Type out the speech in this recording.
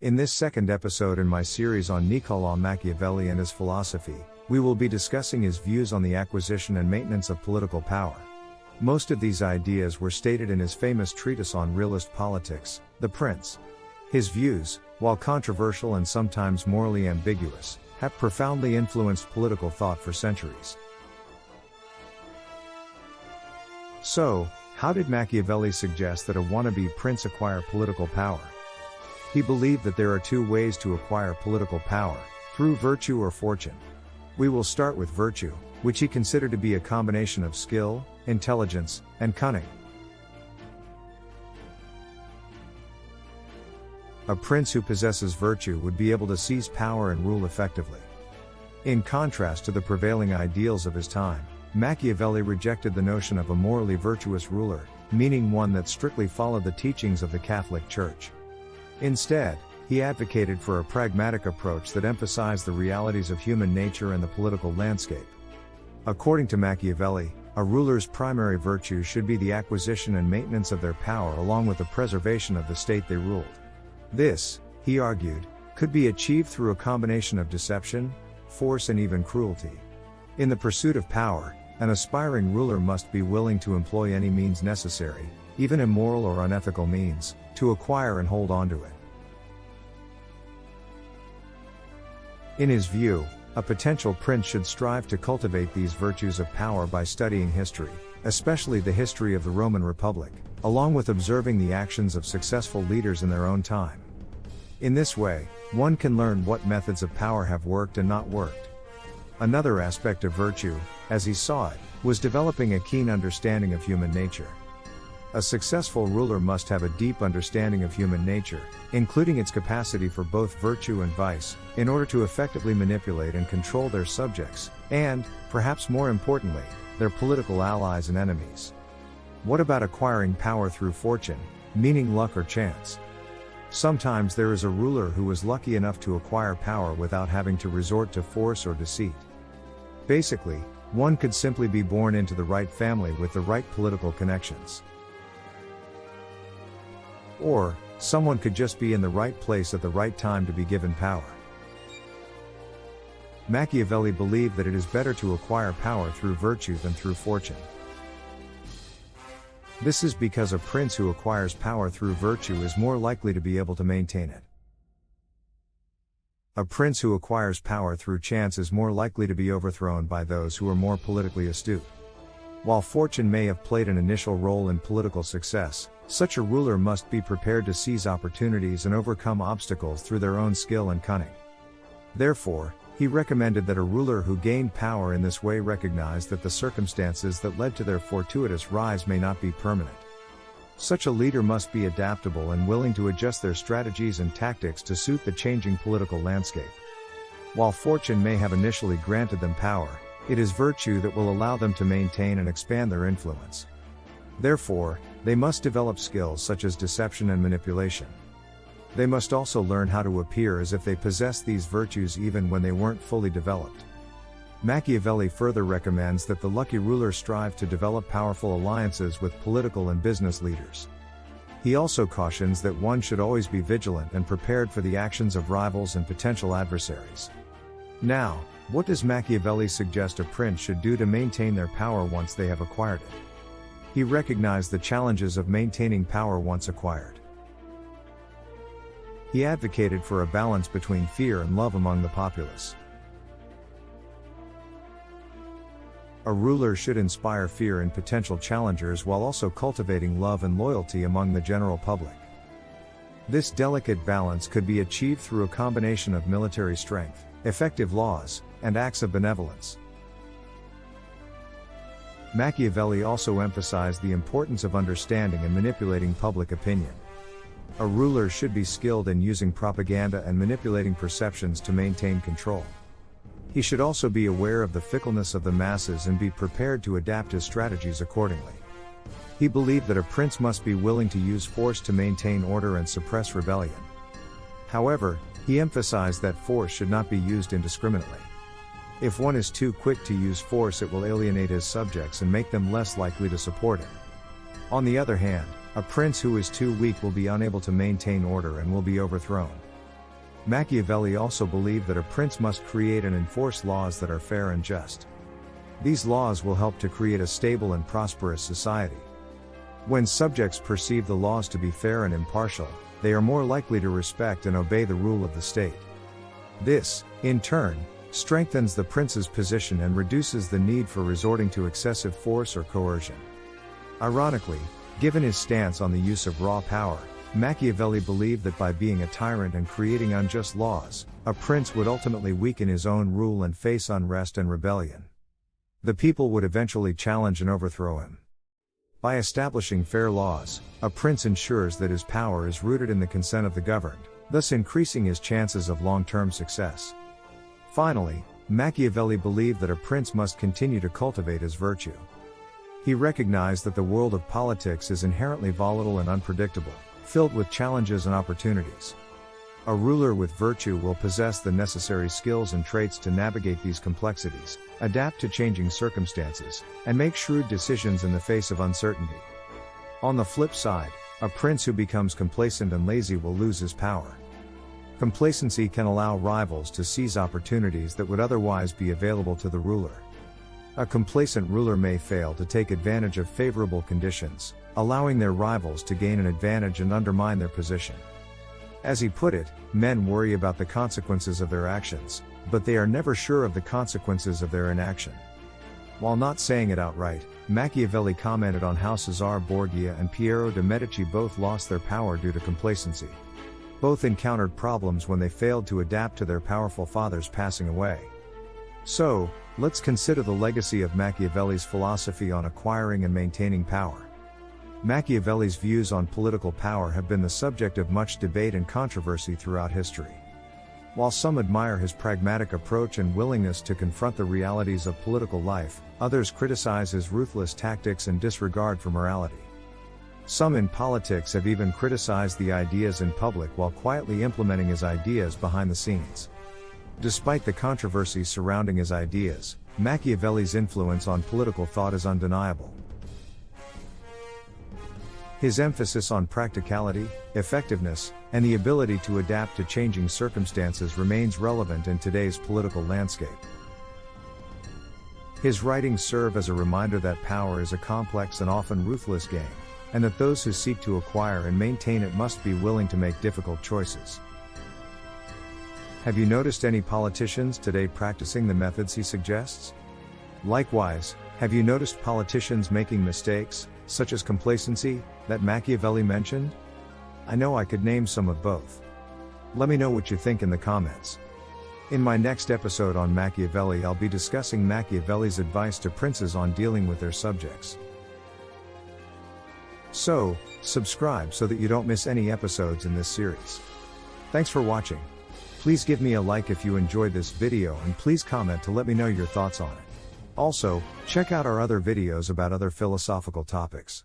In this second episode in my series on Niccolò Machiavelli and his philosophy, we will be discussing his views on the acquisition and maintenance of political power. Most of these ideas were stated in his famous treatise on realist politics, The Prince. His views, while controversial and sometimes morally ambiguous, have profoundly influenced political thought for centuries. So, how did Machiavelli suggest that a wannabe prince acquire political power? He believed that there are two ways to acquire political power, through virtue or fortune. We will start with virtue, which he considered to be a combination of skill, intelligence, and cunning. A prince who possesses virtue would be able to seize power and rule effectively. In contrast to the prevailing ideals of his time, Machiavelli rejected the notion of a morally virtuous ruler, meaning one that strictly followed the teachings of the Catholic Church. Instead, he advocated for a pragmatic approach that emphasized the realities of human nature and the political landscape. According to Machiavelli, a ruler's primary virtue should be the acquisition and maintenance of their power along with the preservation of the state they ruled. This, he argued, could be achieved through a combination of deception, force and even cruelty. In the pursuit of power, an aspiring ruler must be willing to employ any means necessary, even immoral or unethical means, to acquire and hold on to it. In his view, a potential prince should strive to cultivate these virtues of power by studying history, especially the history of the Roman Republic, along with observing the actions of successful leaders in their own time. In this way, one can learn what methods of power have worked and not worked. Another aspect of virtue, as he saw it, was developing a keen understanding of human nature. A successful ruler must have a deep understanding of human nature, including its capacity for both virtue and vice, in order to effectively manipulate and control their subjects, and, perhaps more importantly, their political allies and enemies. What about acquiring power through fortune, meaning luck or chance? Sometimes there is a ruler who is lucky enough to acquire power without having to resort to force or deceit. Basically, one could simply be born into the right family with the right political connections. Or, someone could just be in the right place at the right time to be given power. Machiavelli believed that it is better to acquire power through virtue than through fortune. This is because a prince who acquires power through virtue is more likely to be able to maintain it. A prince who acquires power through chance is more likely to be overthrown by those who are more politically astute. While fortune may have played an initial role in political success, such a ruler must be prepared to seize opportunities and overcome obstacles through their own skill and cunning. Therefore, he recommended that a ruler who gained power in this way recognize that the circumstances that led to their fortuitous rise may not be permanent. Such a leader must be adaptable and willing to adjust their strategies and tactics to suit the changing political landscape. While fortune may have initially granted them power, it is virtue that will allow them to maintain and expand their influence. Therefore, they must develop skills such as deception and manipulation. They must also learn how to appear as if they possess these virtues even when they weren't fully developed. Machiavelli further recommends that the lucky ruler strive to develop powerful alliances with political and business leaders. He also cautions that one should always be vigilant and prepared for the actions of rivals and potential adversaries. Now, what does Machiavelli suggest a prince should do to maintain their power once they have acquired it? He recognized the challenges of maintaining power once acquired. He advocated for a balance between fear and love among the populace. A ruler should inspire fear in potential challengers while also cultivating love and loyalty among the general public. This delicate balance could be achieved through a combination of military strength, effective laws, and acts of benevolence. Machiavelli also emphasized the importance of understanding and manipulating public opinion. A ruler should be skilled in using propaganda and manipulating perceptions to maintain control. He should also be aware of the fickleness of the masses and be prepared to adapt his strategies accordingly. He believed that a prince must be willing to use force to maintain order and suppress rebellion. However, he emphasized that force should not be used indiscriminately. If one is too quick to use force, it will alienate his subjects and make them less likely to support him. On the other hand, a prince who is too weak will be unable to maintain order and will be overthrown. Machiavelli also believed that a prince must create and enforce laws that are fair and just. These laws will help to create a stable and prosperous society. When subjects perceive the laws to be fair and impartial, they are more likely to respect and obey the rule of the state. This, in turn, strengthens the prince's position and reduces the need for resorting to excessive force or coercion. Ironically, given his stance on the use of raw power, Machiavelli believed that by being a tyrant and creating unjust laws, a prince would ultimately weaken his own rule and face unrest and rebellion. The people would eventually challenge and overthrow him. By establishing fair laws, a prince ensures that his power is rooted in the consent of the governed, thus increasing his chances of long-term success. Finally, Machiavelli believed that a prince must continue to cultivate his virtue. He recognized that the world of politics is inherently volatile and unpredictable, filled with challenges and opportunities. A ruler with virtue will possess the necessary skills and traits to navigate these complexities, adapt to changing circumstances, and make shrewd decisions in the face of uncertainty. On the flip side, a prince who becomes complacent and lazy will lose his power. Complacency can allow rivals to seize opportunities that would otherwise be available to the ruler. A complacent ruler may fail to take advantage of favorable conditions, allowing their rivals to gain an advantage and undermine their position. As he put it, men worry about the consequences of their actions, but they are never sure of the consequences of their inaction. While not saying it outright, Machiavelli commented on how Cesare Borgia and Piero de' Medici both lost their power due to complacency. Both encountered problems when they failed to adapt to their powerful fathers passing away. So, let's consider the legacy of Machiavelli's philosophy on acquiring and maintaining power. Machiavelli's views on political power have been the subject of much debate and controversy throughout history. While some admire his pragmatic approach and willingness to confront the realities of political life, others criticize his ruthless tactics and disregard for morality. Some in politics have even criticized the ideas in public while quietly implementing his ideas behind the scenes. Despite the controversy surrounding his ideas, Machiavelli's influence on political thought is undeniable. His emphasis on practicality, effectiveness, and the ability to adapt to changing circumstances remains relevant in today's political landscape. His writings serve as a reminder that power is a complex and often ruthless game, and that those who seek to acquire and maintain it must be willing to make difficult choices. Have you noticed any politicians today practicing the methods he suggests? Likewise, have you noticed politicians making mistakes, such as complacency, that Machiavelli mentioned? I know I could name some of both. Let me know what you think in the comments. In my next episode on Machiavelli, I'll be discussing Machiavelli's advice to princes on dealing with their subjects. So, subscribe so that you don't miss any episodes in this series. Thanks for watching. Please give me a like if you enjoyed this video and please comment to let me know your thoughts on it. Also, check out our other videos about other philosophical topics.